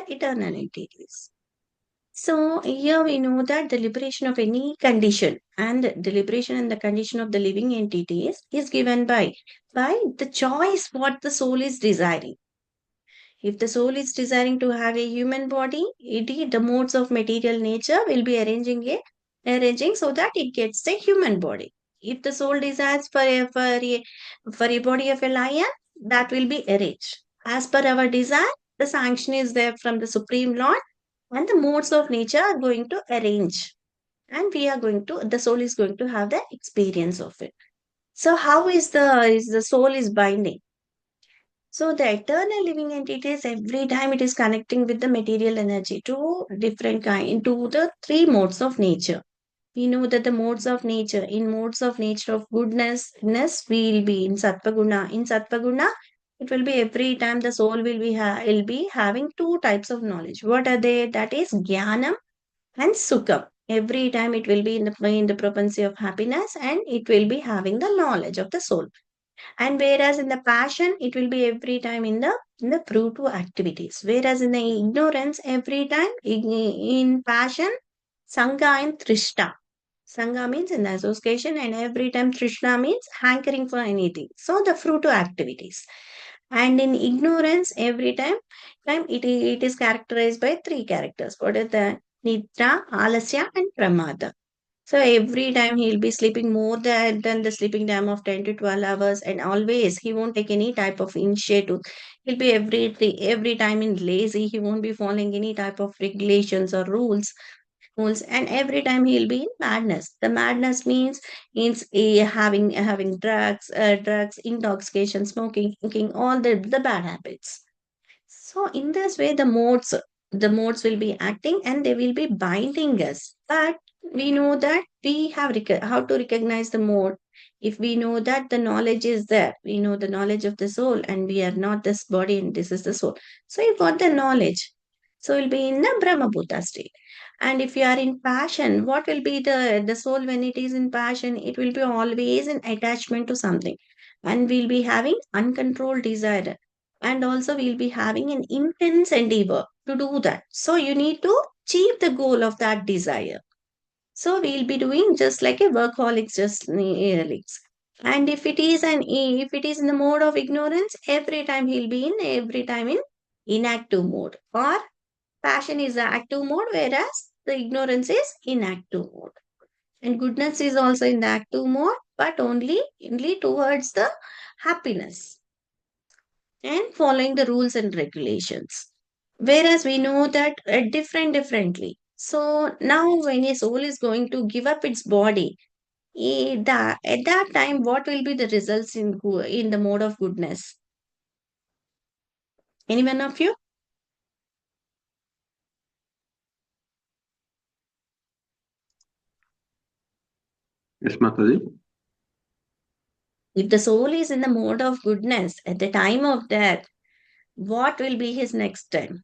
eternal entities. So here we know that the liberation of any condition and the liberation and the condition of the living entities is given by the choice what the soul is desiring. If the soul is desiring to have a human body, the modes of material nature will be arranging so that it gets the human body. If the soul desires for a body of a lion, that will be arranged. As per our desire, the sanction is there from the Supreme Lord, and the modes of nature are going to arrange. And the soul is going to have the experience of it. So how is the soul is binding? So the eternal living entities, every time it is connecting with the material energy to different kind, to the three modes of nature. We know that the modes of nature, in modes of nature of goodness, we will be in Sattva Guna. In Sattva Guna, it will be every time the soul will be having two types of knowledge. What are they? That is Jnanam and Sukham. Every time it will be in the propensity of happiness, and it will be having the knowledge of the soul. And whereas in the passion, it will be every time in the fruitful activities. Whereas in the ignorance, every time in passion, Sangha and Trishna. Sangha means in the association, and every time Trishna means hankering for anything. So the fruitful activities. And in ignorance, every time it is characterized by three characters. What are the Nidra, Alasya, and Pramada. So every time he'll be sleeping more than the sleeping time of 10 to 12 hours, and always he won't take any type of initiative. He'll be every time in lazy, he won't be following any type of regulations or rules, and every time he'll be in madness. The madness means having drugs, intoxication, smoking, drinking, all the bad habits. So in this way, the modes will be acting and they will be binding us. But we know that we have how to recognize the mode. If we know that the knowledge is there, we know the knowledge of the soul, and we are not this body and this is the soul. So you got the knowledge. So you'll be in the Brahma Bhuta state. And if you are in passion, what will be the soul when it is in passion? It will be always in attachment to something. And we'll be having uncontrolled desire, and also we'll be having an intense endeavor to do that. So you need to achieve the goal of that desire. So we'll be doing just like a workaholic, just needs. And if it is in the mode of ignorance, every time in inactive mode, or passion is the active mode, whereas the ignorance is inactive mode. And goodness is also in the active mode, but only towards the happiness and following the rules and regulations. Whereas we know that differently. So now when a soul is going to give up its body, at that time, what will be the results in the mode of goodness? Any one of you? Yes, Mataji. If the soul is in the mode of goodness at the time of death, what will be his next time?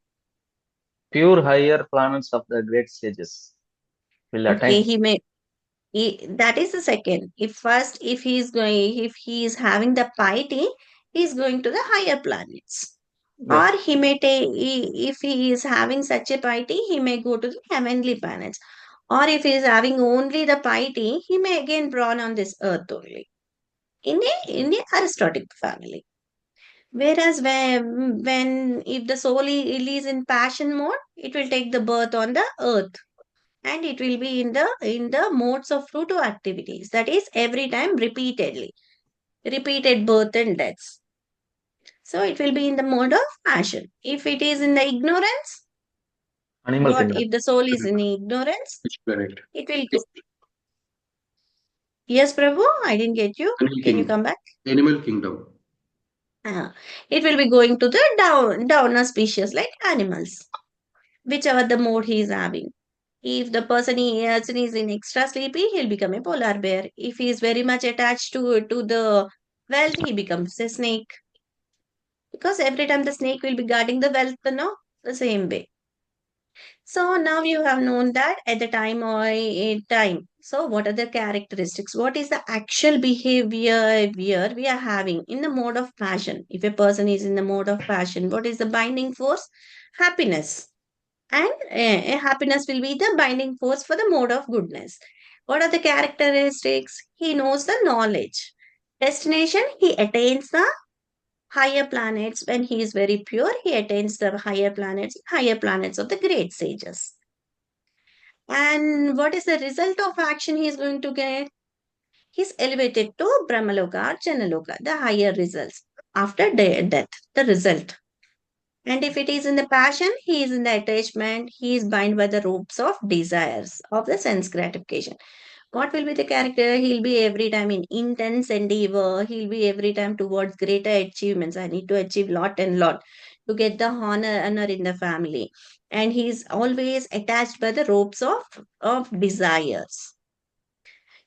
Pure higher planets of the great sages will Okay, attain. that is the second. If he is having the piety, he is going to the higher planets. Yes. Or if he is having such a piety, he may go to the heavenly planets. Or if he is having only the piety, he may again born on this earth only. In a aristocratic family. Whereas when if the soul is in passion mode, it will take the birth on the earth, and it will be in the modes of fruitive activities. That is every time repeated birth and deaths. So it will be in the mode of passion. If it is in the ignorance, Animal kingdom. if the soul is in ignorance, Which planet? it will go. Yes, Prabhu, I didn't get you. Can you come back? Animal kingdom. It will be going to the downer species like animals, whichever the mode he is having. If the person is in extra sleepy, he'll become a polar bear. If he is very much attached to the wealth, he becomes a snake. Because every time the snake will be guarding the wealth, the same way. So now you have known that at the time or a time. So what are the characteristics? What is the actual behavior we are having in the mode of passion? If a person is in the mode of passion, what is the binding force? Happiness. And happiness will be the binding force for the mode of goodness. What are the characteristics? He knows the knowledge. Destination, he attains the higher planets. When he is very pure, he attains the higher planets of the great sages. And what is the result of action he is going to get? He's elevated to Brahmaloka or Janaloka, the higher results after death, the result. And if it is in the passion, he is in the attachment, he is bound by the ropes of desires of the sense gratification. What will be the character? He'll be every time in intense endeavor, he'll be every time towards greater achievements. I need to achieve lot and lot to get the honor in the family. And he's always attached by the ropes of desires.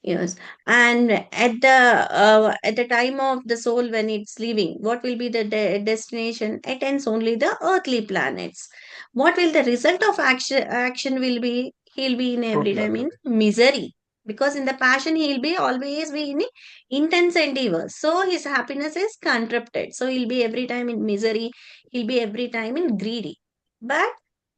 Yes, and at the time of the soul when it's leaving, what will be the destination? Attends only the earthly planets. What will the result of action will be? He'll be in every Totally time in agree. misery because in the passion he'll be always be in intense endeavor. So his happiness is contracted. So he'll be every time in misery. He'll be every time in greedy. But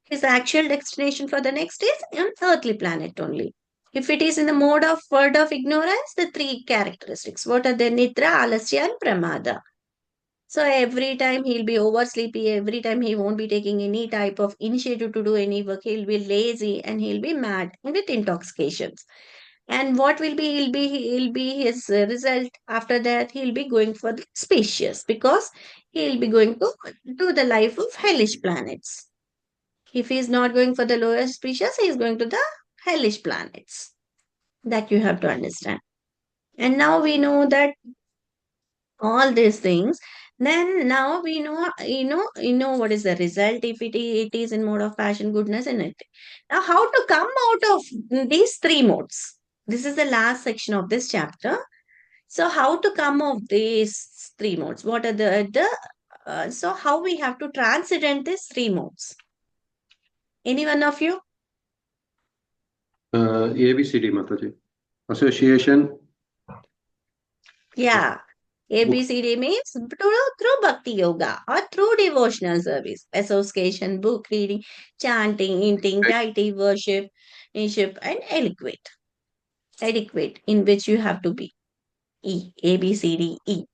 his actual destination for the next is an earthly planet only. If it is in the mode of word of ignorance, the three characteristics. What are they? Nitra, Alasya, and Pramada. So every time he'll be oversleepy, every time he won't be taking any type of initiative to do any work, he'll be lazy and he'll be mad with intoxications. And what will be? He'll be his result after that. He'll be going for the spacious because he'll be going to do the life of hellish planets. If he's not going for the lower species, he's going to the hellish planets. That you have to understand. And now we know that all these things. Then now we know, what is the result if it is in mode of passion, goodness, and it. Now, how to come out of these three modes? This is the last section of this chapter. So, how to come of these three modes? What are so how we have to transcend these three modes? Any one of you? ABCD, Mataji. Association. Yeah. ABCD means through Bhakti Yoga or through devotional service, association, book reading, chanting, eating, deity worship, and adequate in which you have to be. ABCDE.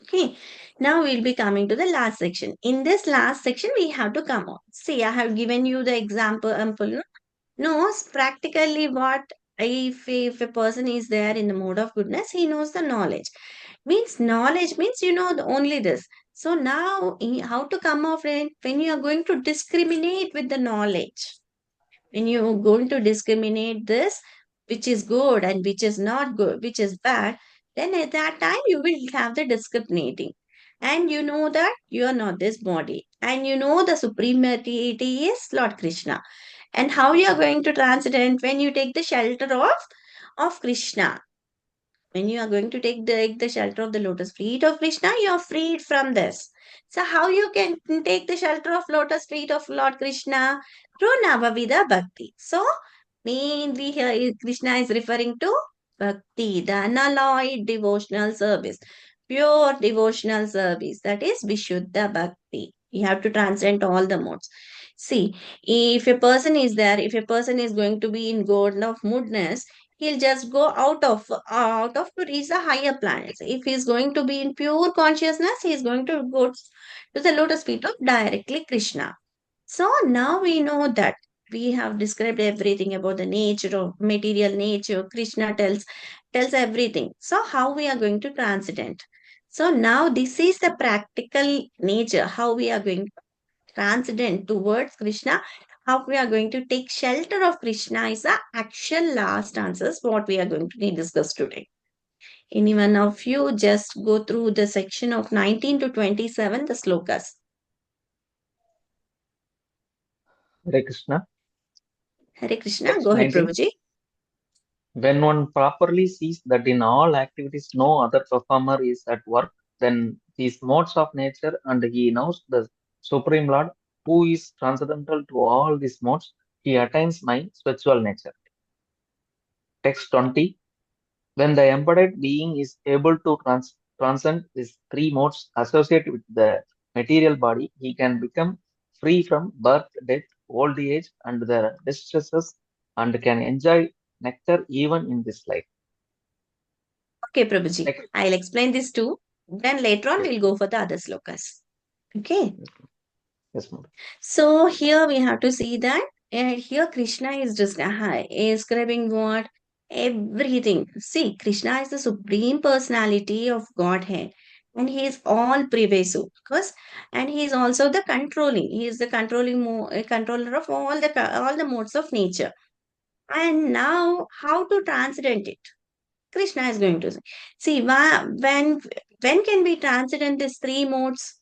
Okay. Now we'll be coming to the last section. In this last section, we have to come on. See, I have given you the example. Knows practically what if a person is there in the mode of goodness, he knows the knowledge. Means knowledge means only this. So now how to come off it when you are going to discriminate with the knowledge. When you are going to discriminate this, which is good and which is not good, which is bad, then at that time you will have the discriminating. And you know that you are not this body. And you know the supremacy is Lord Krishna. And how you are going to transcend when you take the shelter of Krishna. When you are going to take the shelter of the lotus feet of Krishna, you are freed from this. So how you can take the shelter of lotus feet of Lord Krishna? Through Navavida Bhakti. So mainly here Krishna is referring to Bhakti, the unalloyed devotional service, pure devotional service. That is Vishuddha Bhakti. You have to transcend all the modes. See, if a person is there, if a person is going to be in god of moodness, he'll just go out of to reach the higher planets. If he's going to be in pure consciousness, he's going to go to the lotus feet of directly Krishna. So now we know that we have described everything about the nature of material nature. Krishna tells everything. So how we are going to transcend? So now this is the practical nature, how we are going transcendent towards Krishna, how we are going to take shelter of Krishna is the actual last answers what we are going to discuss today. Any one of you just go through the section of 19 to 27, the slokas. Hare Krishna. Hare Krishna, Text go ahead, 19. Prabhuji. When one properly sees that in all activities no other performer is at work, then these modes of nature and he knows the Supreme Lord who is transcendental to all these modes, he attains my spiritual nature. Text 20. When the embodied being is able to transcend these three modes associated with the material body, he can become free from birth, death, old age, and the distresses, and can enjoy nectar even in this life. Okay, Prabhuji. Like, I'll explain this too. Then later on, yes, we'll go for the other slokas. Okay. yes, ma'am. So here we have to see that here Krishna is describing what? Everything. See, Krishna is the supreme personality of Godhead. And he is all pervasive because, and he is also the controlling. He is the controller of all the modes of nature. And now, how to transcend it? Krishna is going to say. See, when can we transcend these three modes?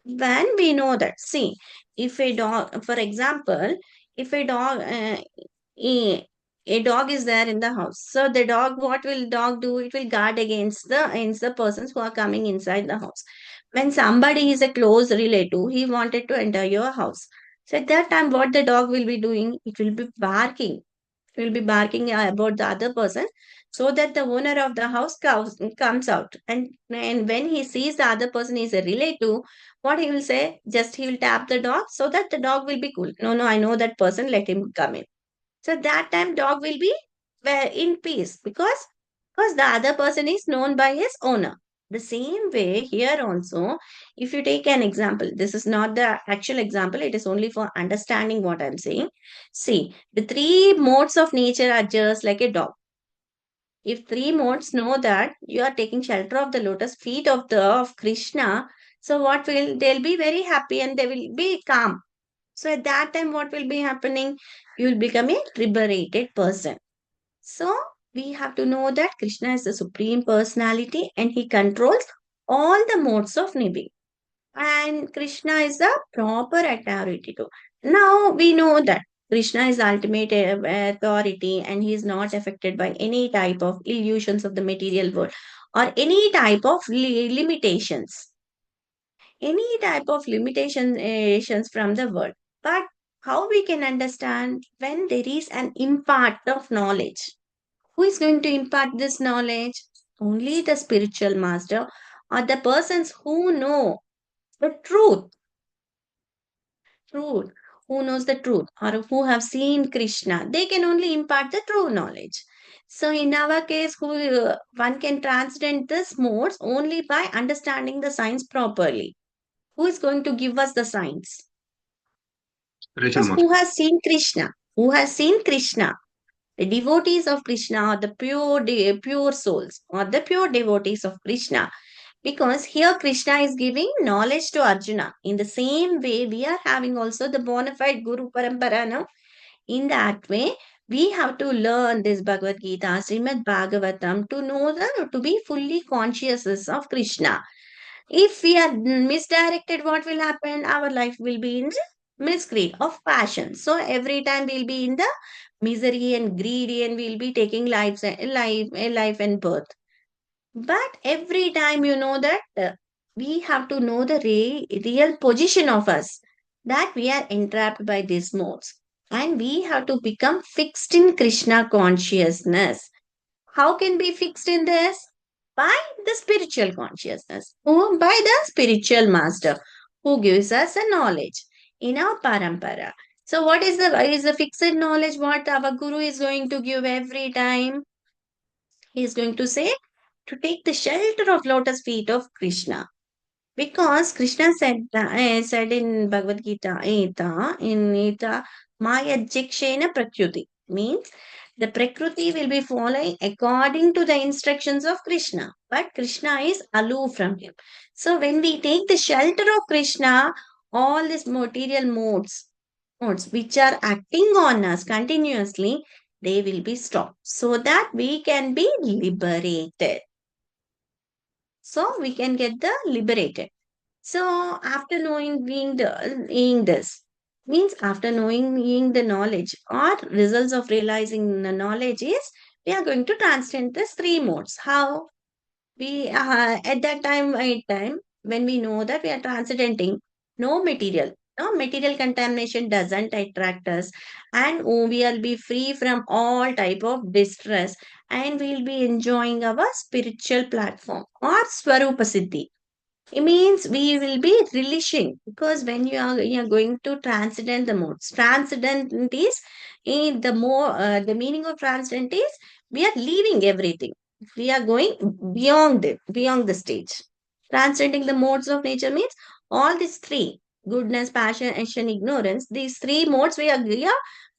When we know that, see, if a dog, for example, if a dog is there in the house, so the dog, what will dog do? It will guard against the persons who are coming inside the house. When somebody is a close relative, he wanted to enter your house. So at that time, what the dog will be doing? It will be barking. It will be barking about the other person, so that the owner of the house comes out. And when he sees the other person is a relative, what he will say? Just he will tap the dog so that the dog will be cool. No, no, I know that person, let him come in. So that time dog will be in peace because the other person is known by his owner. The same way here also, if you take an example, this is not the actual example, it is only for understanding what I'm saying. See, the three modes of nature are just like a dog. If three modes know that you are taking shelter of the lotus feet of Krishna, so what will they'll be very happy and they will be calm. So at that time, what will be happening? You will become a liberated person. So we have to know that Krishna is the supreme personality and he controls all the modes of living. And Krishna is the proper authority too. Now we know that Krishna is ultimate authority and he is not affected by any type of illusions of the material world or any type of limitations. Any type of limitations from the world. But how we can understand when there is an impact of knowledge? Who is going to impart this knowledge? Only the spiritual master or the persons who know the truth, who knows the truth or who have seen Krishna. They can only impart the true knowledge. So in our case, one can transcend this modes only by understanding the science properly. Who is going to give us the science? Rachel Because Master. who has seen Krishna? Who has seen Krishna? The devotees of Krishna are the pure souls or the pure devotees of Krishna. Because here Krishna is giving knowledge to Arjuna. In the same way, we are having also the bona fide Guru Parampara. No? In that way, we have to learn this Bhagavad Gita, Srimad Bhagavatam to be fully conscious of Krishna. If we are misdirected, what will happen? Our life will be in the miscreed of passion. So every time we'll be in the misery and greedy and we'll be taking life and birth. But every time you know that we have to know the real position of us, that we are entrapped by these modes. And we have to become fixed in Krishna consciousness. How can be fixed in this? By the spiritual consciousness, or by the spiritual master who gives us a knowledge in our parampara. So, what is the fixed knowledge? What our guru is going to give every time? He is going to say to take the shelter of lotus feet of Krishna. Because Krishna said in Bhagavad Gita, Ita, Maya Jikshena Prakriti, means the Prakriti will be following according to the instructions of Krishna, but Krishna is aloof from him. So when we take the shelter of Krishna, all these material modes which are acting on us continuously, they will be stopped so that we can be liberated. So we can get the liberated. So after knowing this means after knowing the knowledge or results of realizing the knowledge is we are going to transcend these three modes. How? We at that time when we know that we are transcendenting no material contamination doesn't attract us, and we will be free from all type of distress, and we'll be enjoying our spiritual platform or swarupa siddhi. It means we will be relishing, because when you are going to transcend the modes. Transcendent is the meaning of transcendent is we are leaving everything. We are going beyond it, beyond the stage. Transcending the modes of nature means all these three: goodness, passion, action, ignorance. These three modes we are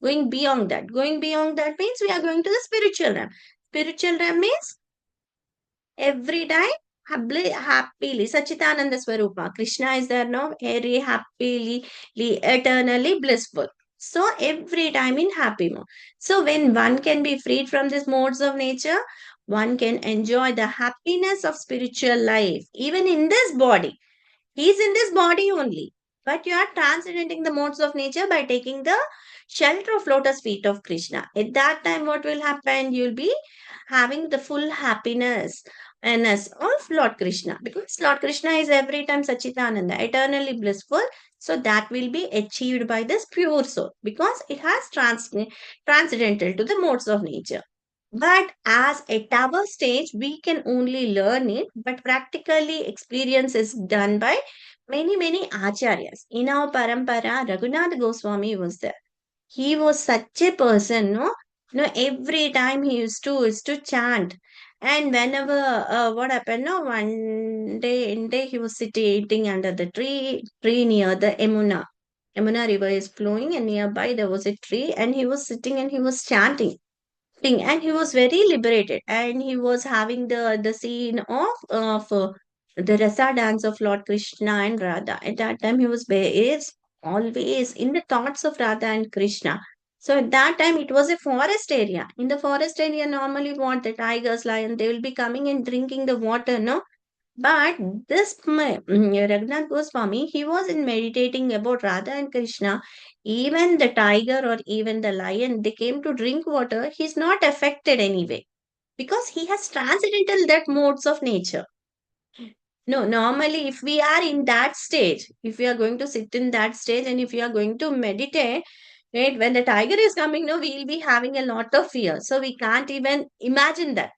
going beyond that. Going beyond that means we are going to the spiritual realm. Spiritual realm means every time happily Sachitananda Swarupa. Krishna is there now, very happily, eternally blissful. So every time in happy mode. So when one can be freed from these modes of nature, one can enjoy the happiness of spiritual life, even in this body. He is in this body only. But you are transcendenting the modes of nature by taking the shelter of lotus feet of Krishna. At that time, what will happen? You will be having the full happiness and of Lord Krishna. Because Lord Krishna is every time Sachitananda, eternally blissful. So that will be achieved by this pure soul because it has transcendental to the modes of nature. But as a tower stage, we can only learn it, but practically experience is done by many, many acharyas. In our parampara, Raghunath Goswami was there. He was such a person, no? No, every time he used to chant. And whenever what happened, no, one day he was sitting under the tree near the Yamuna. Yamuna river is flowing, and nearby there was a tree, and he was sitting and he was chanting thing, and he was very liberated, and he was having the scene of the rasa dance of Lord Krishna and Radha. At that time he was is always in the thoughts of Radha and Krishna. So at that time it was a forest area. In the forest area, normally what the tigers, lion, they will be coming and drinking the water, no? But this Raghunath Goswami, he was in meditating about Radha and Krishna. Even the tiger or even the lion, they came to drink water. He's not affected anyway because he has transcendental that modes of nature. No, normally if we are in that stage, if we are going to sit in that stage and if we are going to meditate, right, when the tiger is coming, no, we will be having a lot of fear. So we can't even imagine that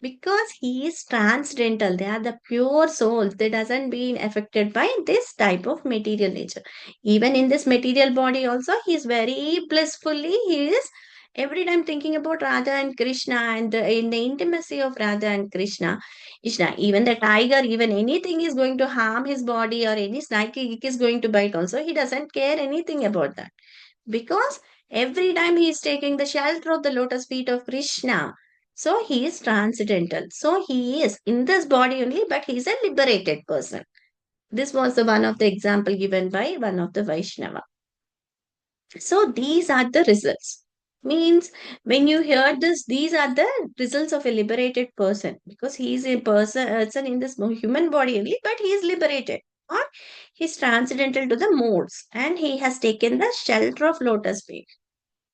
because he is transcendental. They are the pure souls. They doesn't being affected by this type of material nature. Even in this material body also, he is very blissfully, he is every time thinking about Radha and Krishna and in the intimacy of Radha and Krishna. Even the tiger, even anything is going to harm his body or any snake is going to bite also, he doesn't care anything about that because every time he is taking the shelter of the lotus feet of Krishna. So he is transcendental. So he is in this body only, but he is a liberated person. This was the one of the example given by one of the Vaishnava. So these are the results. Means when you hear this, these are the results of a liberated person because he is a person in this human body only, but he is liberated. Or he is transcendental to the modes and he has taken the shelter of lotus feet.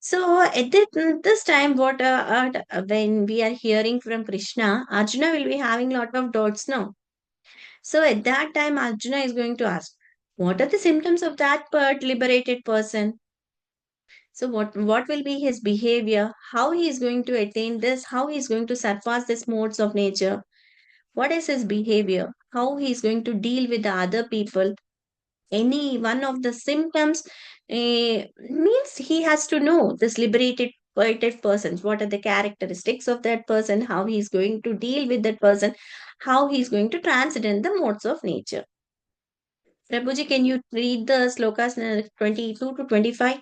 So at this time, when we are hearing from Krishna, Arjuna will be having lot of doubts now. So at that time, Arjuna is going to ask, what are the symptoms of that liberated person? So what will be his behavior? How he is going to attain this? How he is going to surpass these modes of nature? What is his behavior? How he is going to deal with the other people? Any one of the symptoms means he has to know this liberated poeted persons, what are the characteristics of that person, how he is going to deal with that person, how he is going to transcend the modes of nature. Prabhuji, can you read the slokas 22 to 25?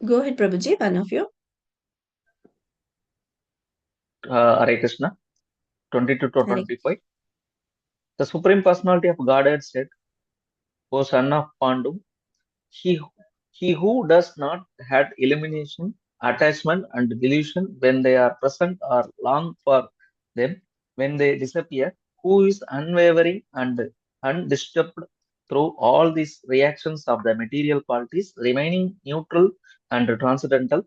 Go ahead, Prabhuji, one of you. Hare Krishna, 22 to Hare. 25. The Supreme Personality of Godhead said, O son of Pandu, he, he who does not had elimination, attachment, and delusion when they are present or long for them when they disappear, who is unwavering and undisturbed through all these reactions of the material qualities, remaining neutral and transcendental,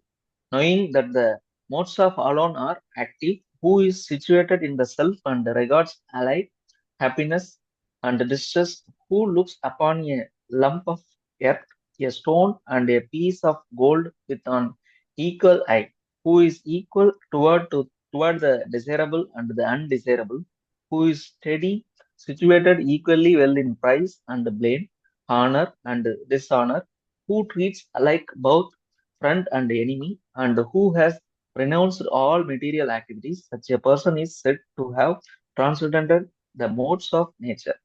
knowing that the modes of alone are active, who is situated in the self and regards alike happiness and distress, who looks upon a lump of earth, a stone, and a piece of gold with an equal eye, who is equal toward the desirable and the undesirable, who is steady, situated equally well in praise and blame, honor and dishonor, who treats alike both friend and enemy, and who has renounced all material activities. Such a person is said to have transcended the modes of nature.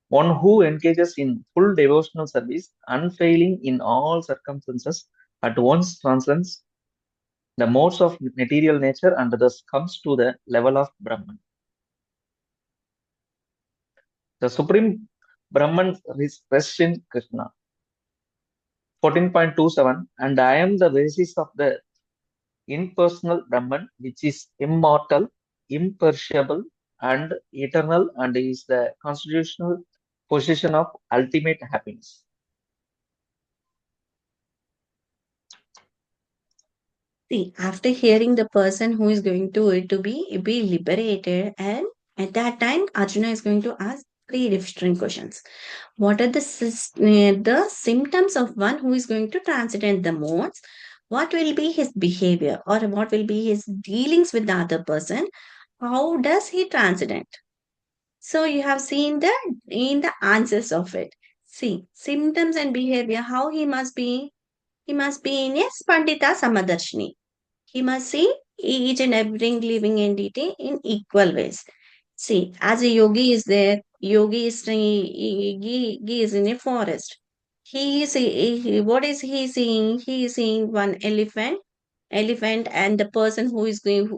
One who engages in full devotional service, unfailing in all circumstances, at once transcends the modes of material nature and thus comes to the level of Brahman. The Supreme Brahman rests in Krishna. 14.27 And I am the basis of the impersonal Brahman, which is immortal, imperishable, and eternal, and is the constitutional position of ultimate happiness. See, after hearing the person who is going to be liberated, and at that time, Arjuna is going to ask three different questions. What are the symptoms of one who is going to transcend the modes? What will be his behavior, or what will be his dealings with the other person? How does he transcend? So you have seen the in the answers of it. See, symptoms and behavior, how he must be. He must be in a Pandita Samadarshini. He must see each and every living entity in equal ways. See, as a yogi is there, yogi is he is in a forest. What is he seeing? He is seeing one elephant, and the person who is going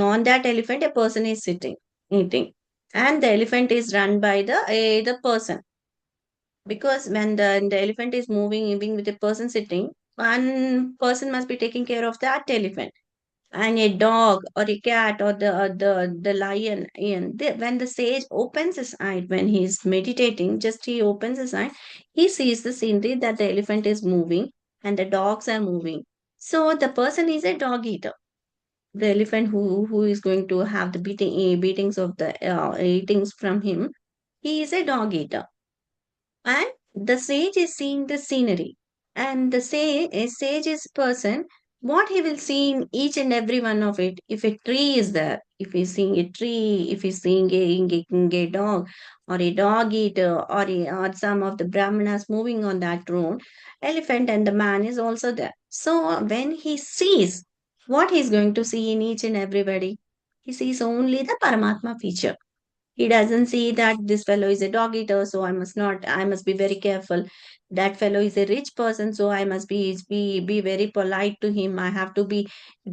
on that elephant, a person is sitting eating, and the elephant is run by the person, because when the elephant is moving with a person sitting, one person must be taking care of that elephant, and a dog or a cat or the lion. And when the sage opens his eye, when he is meditating, just he opens his eye, he sees the scenery that the elephant is moving and the dogs are moving. So the person is a dog eater. The elephant who is going to have the beatings of the eatings from him, he is a dog eater. And the sage is seeing the scenery. And a sage is person, what he will see in each and every one of it. If a tree is there, if he's seeing a tree, if he's seeing a dog or a dog eater, or some of the brahmanas moving on that road, elephant and the man is also there. So when he sees, what he's going to see in each and everybody, he sees only the Paramatma feature. He doesn't see that this fellow is a dog eater, so I must be very careful. That fellow is a rich person, so I must be very polite to him. I have to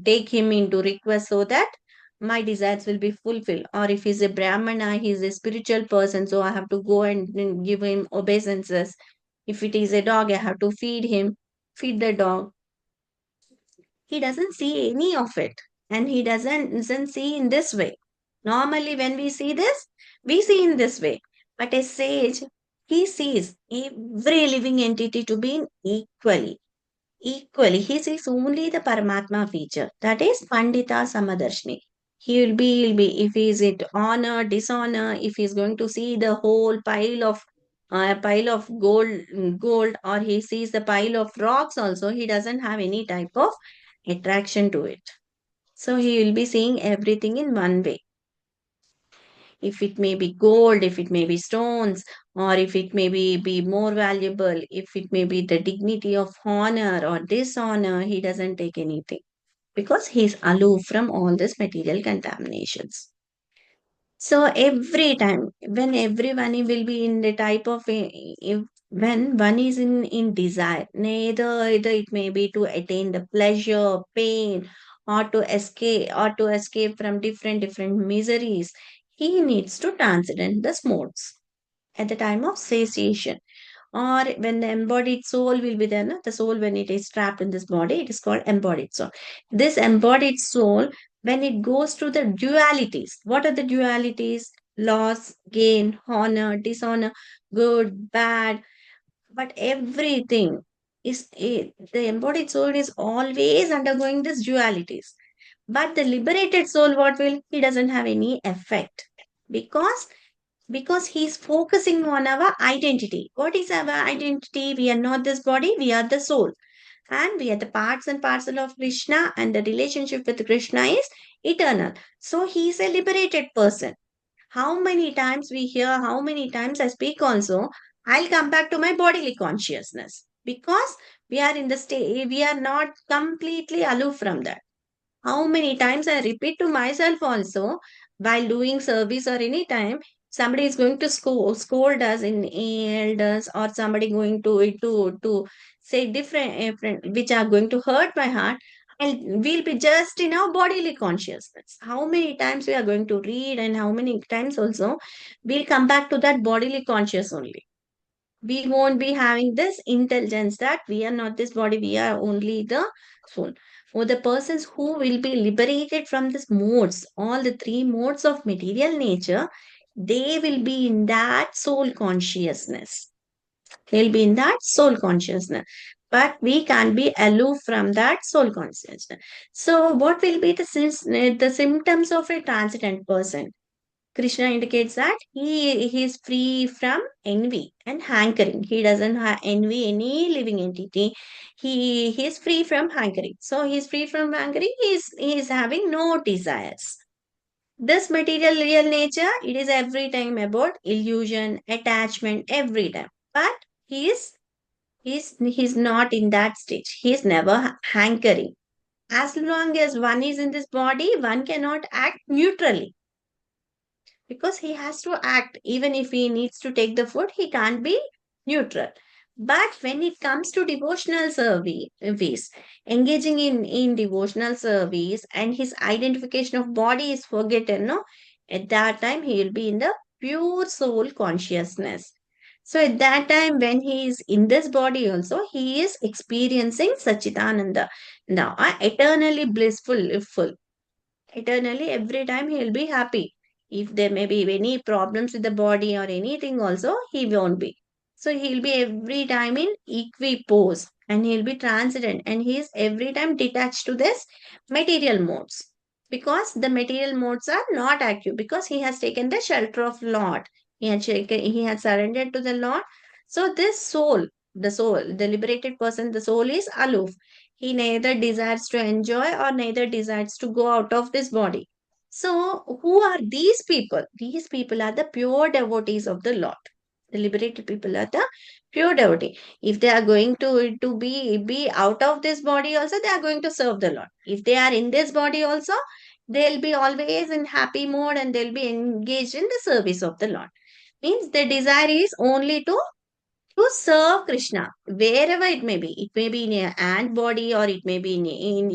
take him into request so that my desires will be fulfilled. Or if he's a Brahmana, he's a spiritual person, so I have to go and give him obeisances. If it is a dog, I have to feed the dog. He doesn't see any of it, and he doesn't see in this way. Normally when we see this, we see in this way, but a sage, he sees every living entity to be in equally. He sees only the Paramatma feature, that is Pandita Samadarshini. He'll be if he is it honor, dishonor, if he's going to see the whole pile of gold, or he sees the pile of rocks also, he doesn't have any type of attraction to it. So he will be seeing everything in one way. If it may be gold, if it may be stones, or if it may be more valuable, if it may be the dignity of honor or dishonor, he doesn't take anything, because he's aloof from all this material contaminations. So every time, when everyone will be in the type of when one is in desire, either it may be to attain the pleasure, pain, or to escape from different miseries, he needs to transcend the modes at the time of cessation, or when the embodied soul will be there. No? The soul, when it is trapped in this body, it is called embodied soul. This embodied soul, when it goes through the dualities, what are the dualities? Loss, gain, honor, dishonor, good, bad, but everything the embodied soul is always undergoing these dualities. But the liberated soul, what will, he doesn't have any effect, because he's focusing on our identity. What is our identity? We are not this body, we are the soul. And we are the parts and parcel of Krishna, and the relationship with Krishna is eternal. So he is a liberated person. How many times we hear, how many times I speak also, I'll come back to my bodily consciousness because we are in the state, we are not completely aloof from that. How many times I repeat to myself also while doing service or any time, somebody is going to scold us in elders, or somebody going to say different which are going to hurt my heart, and we'll be just in our bodily consciousness. How many times we are going to read, and how many times also we'll come back to that bodily conscious only. We won't be having this intelligence that we are not this body, we are only the soul. For the persons who will be liberated from this modes, all the three modes of material nature, they will be in that soul consciousness. They'll be in that soul consciousness. But we can't be aloof from that soul consciousness. So, what will be the symptoms of a transcendent person? Krishna indicates that he is free from envy and hankering. He doesn't envy any living entity. He is free from hankering. So he is free from hankering. He is having no desires. This material real nature, it is every time about illusion, attachment, every time. But he's not in that stage. He is never hankering. As long as one is in this body, one cannot act neutrally because he has to act. Even if he needs to take the food, he can't be neutral. But when it comes to devotional service, engaging in devotional service, and his identification of body is forgotten, no, at that time he will be in the pure soul consciousness. So at that time, when he is in this body also, he is experiencing Sachitananda, now eternally blissful, full. Eternally, every time he will be happy. If there may be any problems with the body or anything also, he won't be. So he'll be every time in equipoise, and he'll be transcendent, and he is every time detached to this material modes, because the material modes are not active, because he has taken the shelter of Lord. He has surrendered to the Lord. So this soul, the liberated person, the soul is aloof. He neither desires to enjoy or neither desires to go out of this body. So, who are these people? These people are the pure devotees of the Lord. The liberated people are the pure devotee. If they are going to be out of this body also, they are going to serve the Lord. If they are in this body also, they'll be always in happy mode, and they'll be engaged in the service of the Lord. Means their desire is only to serve Krishna, wherever it may be. It may be in a ant body, or it may be in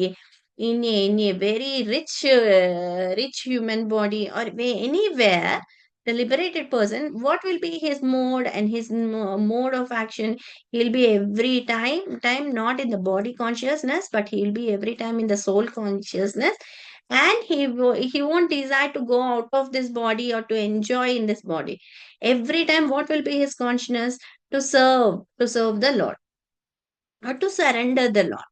a very rich human body, or anywhere. The liberated person, what will be his mode and his mode of action? He'll be every time not in the body consciousness, but he'll be every time in the soul consciousness, and he won't desire to go out of this body or to enjoy in this body. Every time, what will be his consciousness? To serve the Lord, or to surrender the Lord.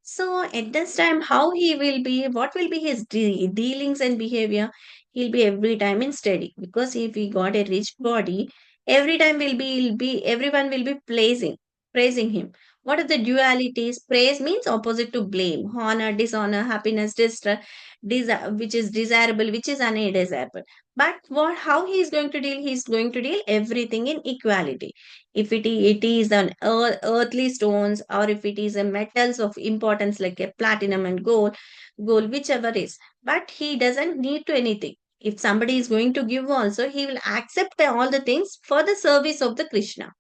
So at this time, how he will be, what will be his dealings and behavior? He'll be every time in steady. Because if he got a rich body, every time everyone will be praising him. What are the dualities? Praise means opposite to blame, honor, dishonor, happiness, which is desirable, which is undesirable. But how he is going to deal? He is going to deal everything in equality. If it is an earthly stones, or if it is a metals of importance like a platinum and gold, whichever is. But he doesn't need to anything. If somebody is going to give also, he will accept all the things for the service of the Krishna,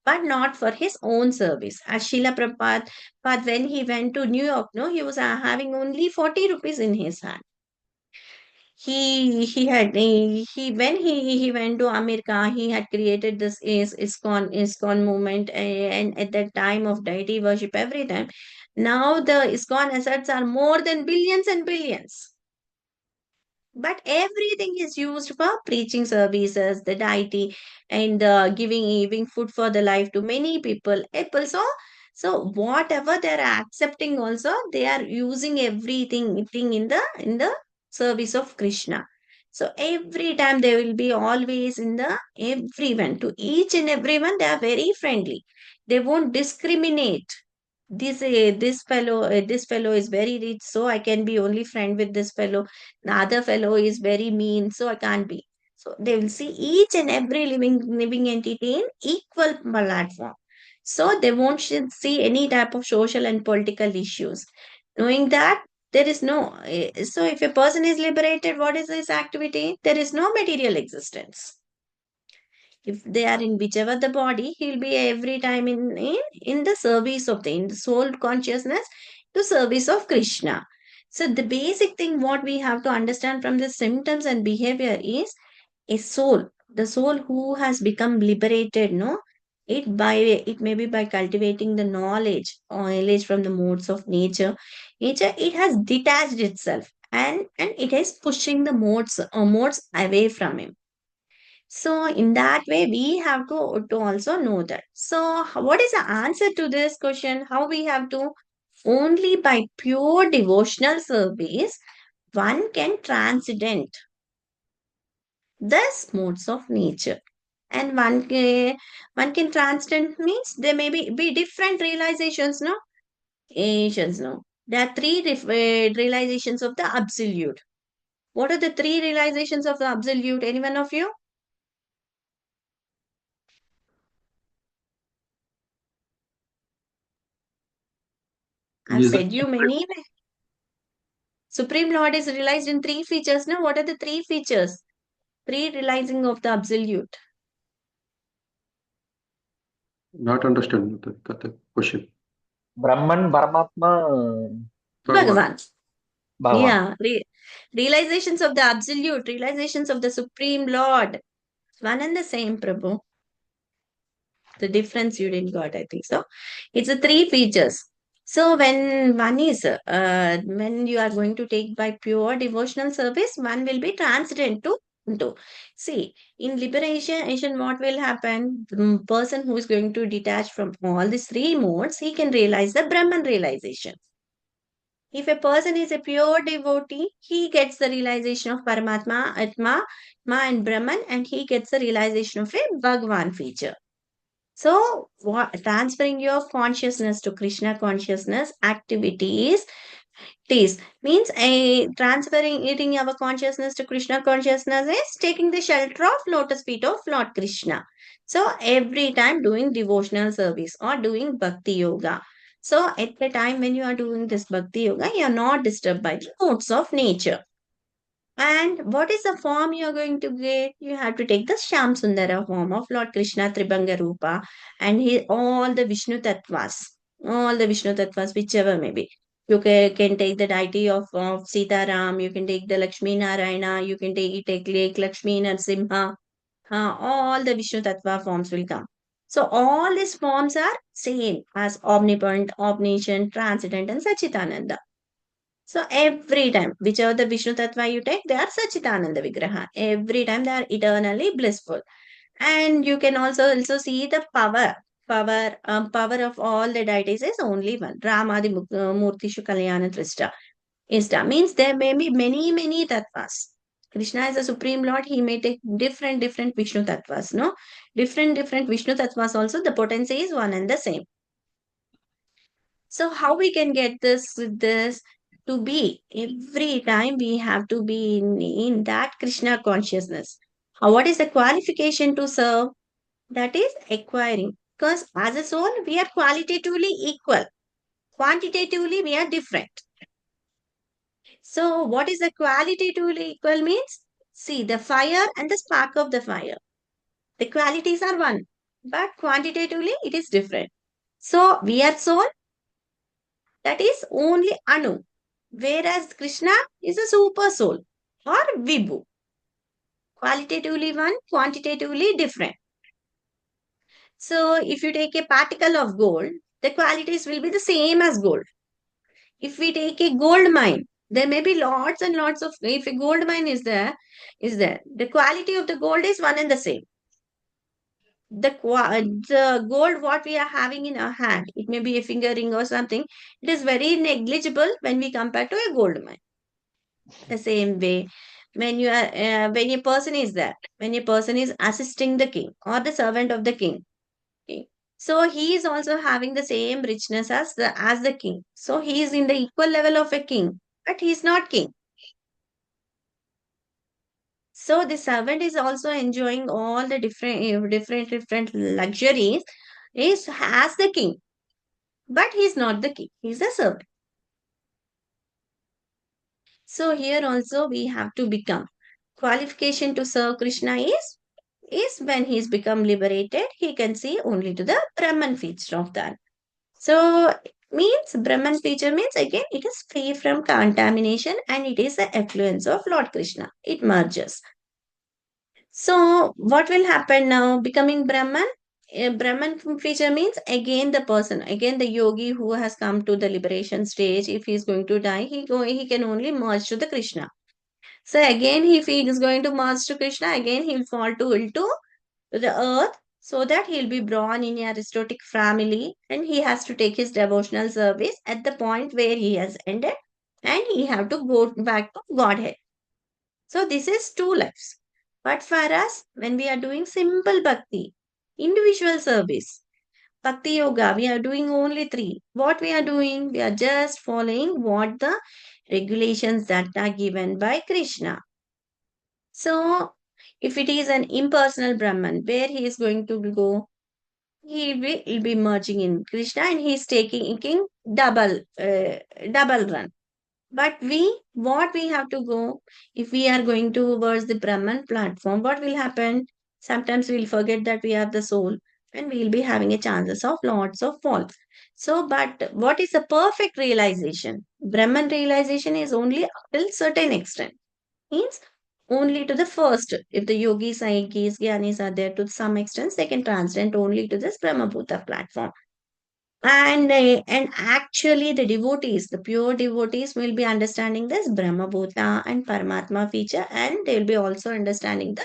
but not for his own service. As Srila Prabhupada, but when he went to New York, no, he was having only 40 rupees in his hand. He when he went to America, he had created this Iskcon movement, and at that time of deity worship every time. Now the Iskcon assets are more than billions and billions. But everything is used for preaching services, the deity, and giving food for the life to many people. So whatever they are accepting, also they are using everything in the service of Krishna. So every time they will be always in the everyone, to each and everyone they are very friendly. They won't discriminate. this fellow is very rich, so I can be only friend with this fellow. The other fellow is very mean, so I can't be. So they will see each and every living entity in equal platform. So they won't see any type of social and political issues. Knowing that there is no, so if a person is liberated, what is his activity? There is no material existence. If they are in whichever the body, he'll be every time in the service of in the soul consciousness to service of Krishna. So the basic thing what we have to understand from the symptoms and behavior is a soul, the soul who has become liberated, no, it may be by cultivating the knowledge from the modes of nature it has detached itself, and it is pushing the modes away from him. So in that way, we have to also know that. So what is the answer to this question? How we have to? Only by pure devotional service, one can transcend this modes of nature. And one can transcend means there may be different realizations, no? Asians, no? There are three realizations of the absolute. What are the three realizations of the absolute? Any one of you? I've Is the said you many. Supreme Lord is realized in three features. Now, what are the three features? Three realizing of the absolute. not understand the question. Brahman, Paramatma, Bhagavad. Bhagavan. Bhagavan. Yeah. Realizations of the absolute, realizations of the Supreme Lord. One and the same, Prabhu. The difference you didn't got, I think so. It's a three features. So when you are going to take by pure devotional service, one will be transcendent to. See, in liberation, what will happen? The person who is going to detach from all these three modes, he can realize the Brahman realization. If a person is a pure devotee, he gets the realization of Paramatma, Atma, and Brahman, and he gets the realization of a Bhagavan feature. So, transferring your consciousness to Krishna consciousness activities, this means a transferring eating our consciousness to Krishna consciousness is taking the shelter of lotus feet of Lord Krishna. So, every time doing devotional service or doing bhakti yoga. So, at the time when you are doing this bhakti yoga, you are not disturbed by the modes of nature. And what is the form you are going to get? You have to take the Shyam Sundara form of Lord Krishna Tribhanga Rupa and all the Vishnu Tattvas, whichever may be. You can take the deity of Sita Ram, you can take the Lakshmi Narayana, you can take Lake Lakshmi Narsimha. All the Vishnu Tattva forms will come. So all these forms are same as omnipotent, omniscient, transcendent, and Sachitananda. So every time, whichever the Vishnu Tattva you take, they are Sachitananda Vigraha. Every time they are eternally blissful. And you can also see the power of all the deities is only one. Ramadi Murtishu Kalyana Trista. Insta means there may be many tattvas. Krishna is the Supreme Lord. He may take different Vishnu tattvas. No, different Vishnu tattvas also. The potency is one and the same. So how we can get this to be? Every time we have to be in that Krishna consciousness. What is the qualification to serve? That is acquiring. Because as a soul, we are qualitatively equal. Quantitatively, we are different. So what is the qualitatively equal means? See, the fire and the spark of the fire. The qualities are one, but quantitatively it is different. So we are soul, that is only Anu. Whereas Krishna is a super soul or Vibhu. Qualitatively one, quantitatively different. So if you take a particle of gold, the qualities will be the same as gold. If we take a gold mine, there may be lots and lots of, if a gold mine is there. The quality of the gold is one and the same. The gold what we are having in our hand, it may be a finger ring or something, it is very negligible when we compare to a gold mine. The same way, when a person is there, when a person is assisting the king or the servant of the king, okay. So he is also having the same richness as the king. So he is in the equal level of a king, but he is not king. So the servant is also enjoying all the different luxuries is as the king, but he is not the king. He is a servant. So here also we have to become. Qualification to serve Krishna is when he is become liberated, he can see only to the Brahman feature of that. So means Brahman feature means again it is free from contamination and it is the affluence of Lord Krishna. It merges. So what will happen now? Becoming Brahman? A Brahman feature means again the person, again the yogi who has come to the liberation stage. If he is going to die, he can only merge to the Krishna. So again, if he is going to merge to Krishna, again he will fall into the earth so that he'll be born in a aristocratic family and he has to take his devotional service at the point where he has ended and he have to go back to Godhead. So this is two lives. But for us, when we are doing simple bhakti, individual service, bhakti yoga, we are doing only three. What we are doing? We are just following what the regulations that are given by Krishna. So if it is an impersonal Brahman, where he is going to go? He'll be merging in Krishna and he's taking double run. But what we have to go, if we are going towards the Brahman platform, what will happen? Sometimes we'll forget that we have the soul and we'll be having a chances of lots of faults. So, but what is the perfect realization? Brahman realization is only till certain extent. Means only to the first. If the yogis, aikis, gyanis are there to some extent, they can transcend only to this Brahmabhuta platform. And actually the devotees, the pure devotees will be understanding this Brahmabhuta and Paramatma feature and they will be also understanding the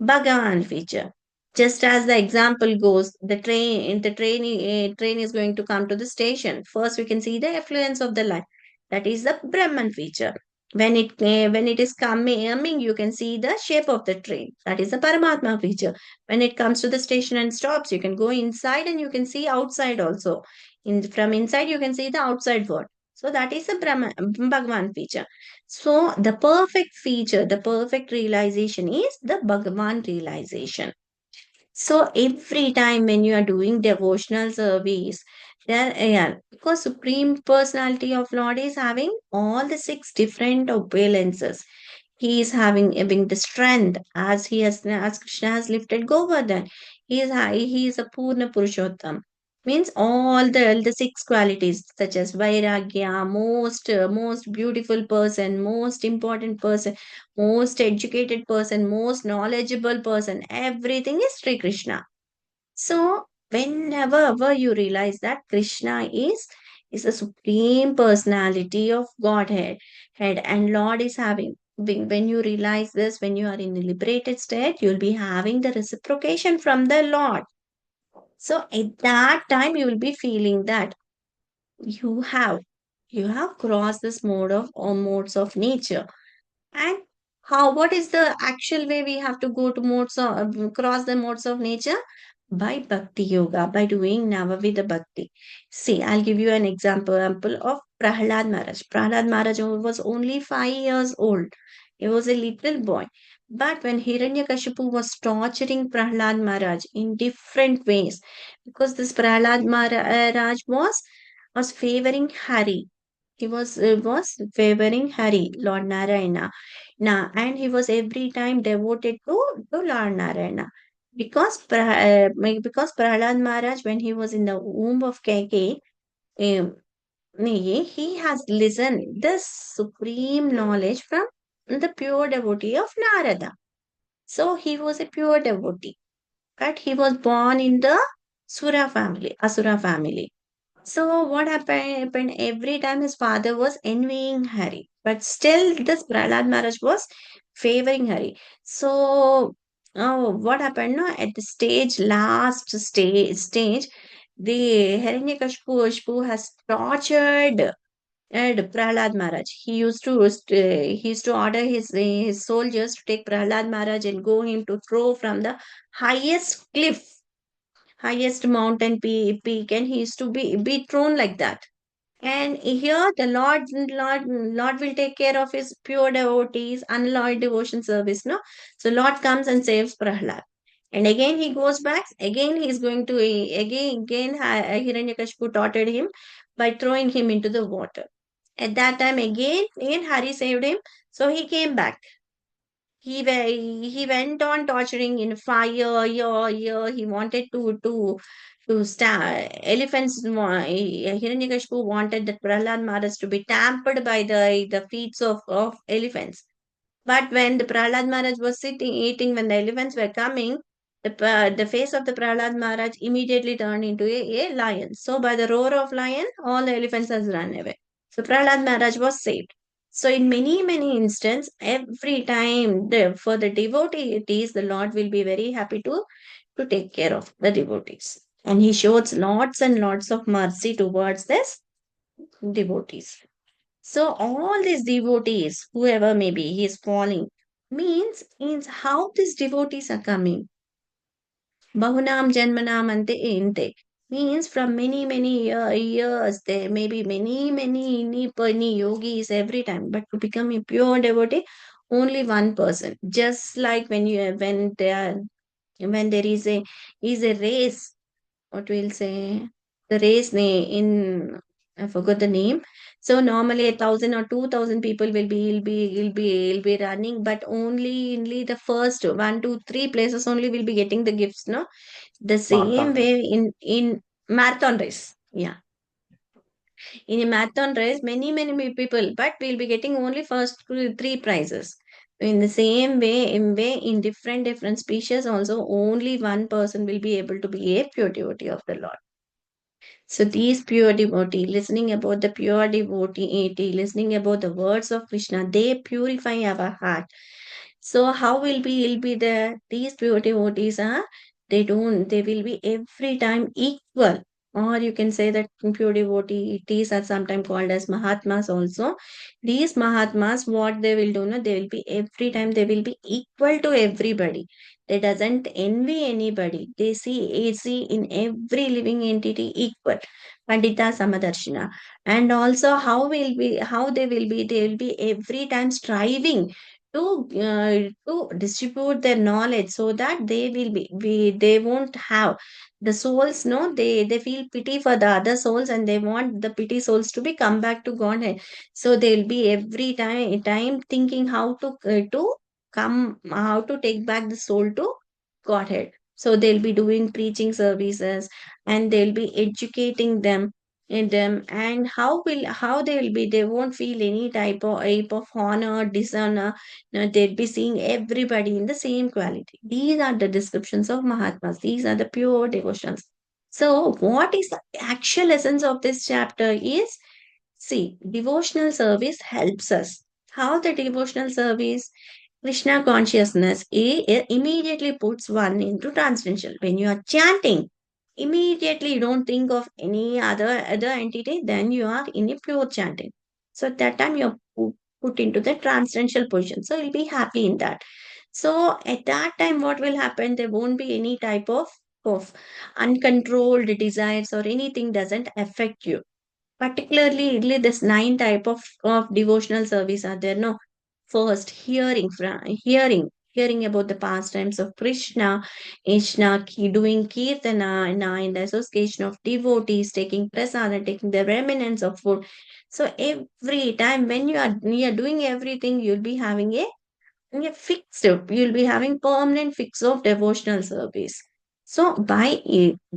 Bhagavan feature. Just as the example goes, train is going to come to the station. First, we can see the affluence of the line. That is the Brahman feature. When it is coming, you can see the shape of the train. That is the Paramatma feature. When it comes to the station and stops, you can go inside and you can see outside also. From inside, you can see the outside world. So that is the Bhagavan feature. So the perfect feature, the perfect realization is the Bhagavan realization. So every time when you are doing devotional service, there, yeah, because Supreme Personality of Lord is having all the six different opulences. He is having the strength as Krishna has lifted Govardhan. He is a Purna Purushottam. Means all the six qualities such as Vairagya, most beautiful person, most important person, most educated person, most knowledgeable person, everything is Sri Krishna. So whenever ever you realize that Krishna is the supreme personality of head and Lord is having. When you realize this, when you are in a liberated state, you'll be having the reciprocation from the Lord. So at that time, you will be feeling that you have you have crossed this mode of or modes of nature. And what is the actual way we have to go to cross the modes of nature? By bhakti yoga, by doing Navavida bhakti. See, I'll give you an example of Prahlad Maharaj. Prahlad Maharaj was only 5 years old. He was a little boy. But when Hiranyakashipu was torturing Prahlad Maharaj in different ways, because this Prahlad Maharaj was favoring Hari. He was favoring Hari, Lord Narayana. And he was every time devoted to Lord Narayana. Because Prahlad Maharaj, when he was in the womb of Kaikeyi, um, he has listened this supreme knowledge from the pure devotee of Narada. So he was a pure devotee, but he was born in the Asura family. So what happened every time his father was envying Hari, but still this Prahlad Maharaj was favoring Hari. So what happened now at the last stage, the Hiranyakashipu has tortured Prahlad Maharaj. He used to order his soldiers to take Prahlad Maharaj and go him to throw from the highest cliff. highest mountain peak, and he used to be thrown like that. And here the Lord will take care of his pure devotees, unalloyed devotion service, no? So Lord comes and saves Prahlad. And again he goes back, again he's going to, again Hiranyakashipu taunted him by throwing him into the water. At that time, again Hari saved him, so he came back. He went on torturing in fire, year. He wanted to start. Elephants, Hiranyakashipu wanted that Prahlad Maharaj to be tampered by the feet of elephants. But when the Prahlad Maharaj was sitting, eating, when the elephants were coming, the face of the Prahlad Maharaj immediately turned into a lion. So by the roar of lion, all the elephants has run away. So Prahlad Maharaj was saved. So in many instances, every time for the devotees, the Lord will be very happy to take care of the devotees. And he shows lots and lots of mercy towards this devotees. So all these devotees, whoever may be, he is falling. Means how these devotees are coming. Bahunam Janmanam Ante Inte. Means from many years, there may be many yogis every time, but to become a pure devotee, only one person. Just like when there is a race, what we'll say, the race in, I forgot the name. So normally 1,000 or 2,000 people will be running, but only the first 1, 2, 3 places only will be getting the gifts, no? The same Marathon way race. in marathon race. Yeah. In a marathon race, many people, but we'll be getting only first three prizes. In the same way, in different species, also only one person will be able to be a pure devotee of the Lord. So these pure devotee, listening about the pure devotee, listening about the words of Krishna, they purify our heart. So how will be there? These pure devotees are, they will be every time equal. Or you can say that pure devotees are sometimes called as Mahatmas also. These Mahatmas, what they will do, no, they will be every time, they will be equal to everybody. They doesn't envy anybody. They see in every living entity equal. Pandita Samadarshina. And also how they will be every time striving to distribute their knowledge so that they won't have the souls, no, they feel pity for the other souls, and they want the pity souls to be come back to Godhead. So they'll be every time thinking how to take back the soul to Godhead. So they'll be doing preaching services, and they'll be educating them in them. And how they will be, they won't feel any type of honor, dishonor. No, they'll be seeing everybody in the same quality. These are the descriptions of Mahatmas. These are the pure devotions. So what is the actual essence of this chapter is, see, devotional service helps us. How the devotional service? Krishna consciousness immediately puts one into transcendental. When you are chanting, immediately you don't think of any other entity, then you are in a pure chanting. So at that time you are put into the transcendental position. So you'll be happy in that. So at that time, what will happen? There won't be any type of uncontrolled desires or anything doesn't affect you. Particularly, this 9 type of devotional service are there. No, first hearing about the pastimes of Krishna, doing kirtana, and the association of devotees, taking prasada, taking the remnants of food. So every time when you are doing everything, you'll be having you'll be having permanent fix of devotional service. So by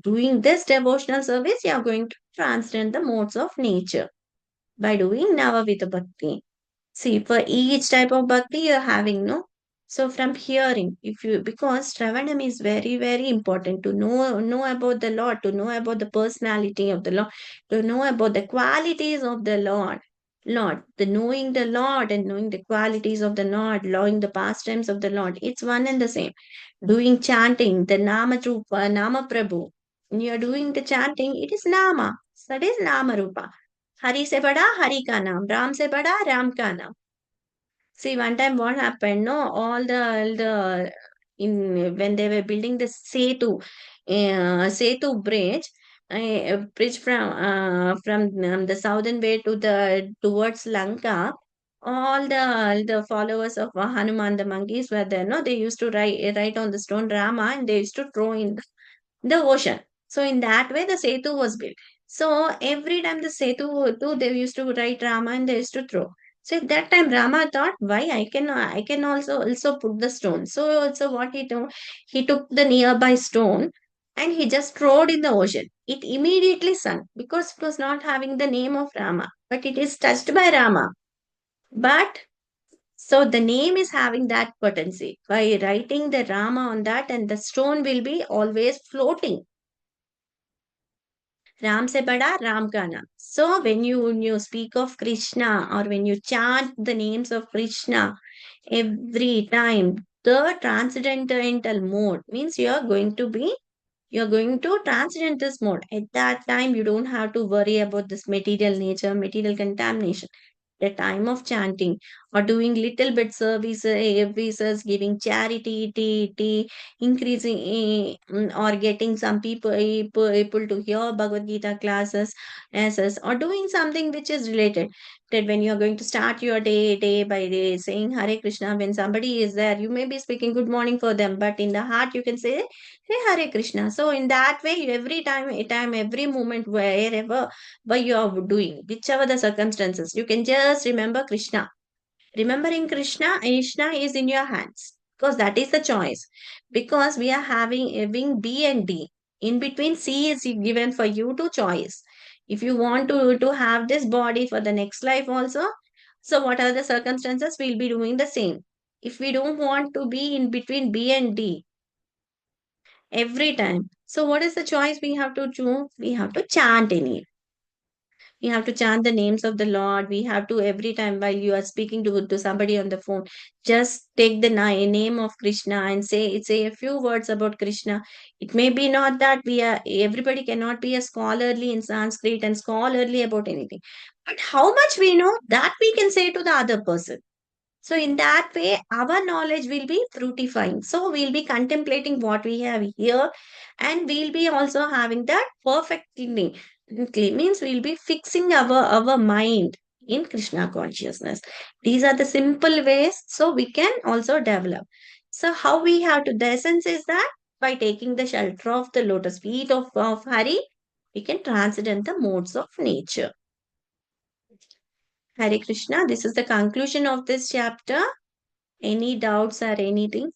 doing this devotional service, you are going to transcend the modes of nature by doing Navavita Bhakti. See, for each type of bhakti you're having, no? So from hearing, because Shravanam is very important to know about the Lord, to know about the personality of the Lord, to know about the qualities of the Lord, the knowing the Lord and knowing the qualities of the Lord, knowing the pastimes of the Lord, it's one and the same. Doing chanting, the Nama Rupa, Nama Prabhu. When you are doing the chanting, it is Nama. So that is Nama Rupa. Hari se bada Hari ka naam, Ram se bada Ram ka naam. See, one time what happened, no, all the in when they were building the Setu Setu bridge, a bridge from the southern way to the towards Lanka. All the followers of Hanuman, the monkeys were there. No, they used to write on the stone Rama, and they used to throw in the ocean. So in that way, the Setu was built. So every time the Setu, they used to write Rama and they used to throw. So at that time, Rama thought, why I can also put the stone. So what he took the nearby stone and he just threw it in the ocean. It immediately sunk because it was not having the name of Rama, but it is touched by Rama. But so the name is having that potency. By writing the Rama on that, and the stone will be always floating. Ram se bada, Ram ka naam. So when you speak of Krishna or when you chant the names of Krishna every time, the transcendental mode means you're going to transcend this mode. At that time, you don't have to worry about this material nature, material contamination. The time of chanting or doing little bit services, giving charity, increasing or getting some people to hear Bhagavad Gita classes, essays, or doing something which is related. That when you are going to start your day by day, saying Hare Krishna, when somebody is there, you may be speaking good morning for them, but in the heart you can say, hey Hare Krishna. So in that way, every time, every moment, wherever what you are doing, whichever the circumstances, you can just remember Krishna. Remembering Krishna is in your hands because that is the choice. Because we are having B and D. In between, C is given for you to choice. If you want to have this body for the next life also, so what are the circumstances? We'll be doing the same. If we don't want to be in between B and D every time, so what is the choice we have to choose? We have to chant in it. We have to chant the names of the Lord. We have to every time while you are speaking to somebody on the phone, just take the name of Krishna and say a few words about Krishna. It may be not that everybody cannot be a scholarly in Sanskrit and scholarly about anything. But how much we know that we can say to the other person. So in that way, our knowledge will be fructifying. So we'll be contemplating what we have here, and we'll be also having that perfectly. Means we'll be fixing our mind in Krishna consciousness. These are the simple ways so we can also develop. So how we have to, the essence is that by taking the shelter of the lotus feet of Hari, we can transcend the modes of nature. Hare Krishna, this is the conclusion of this chapter. Any doubts or anything?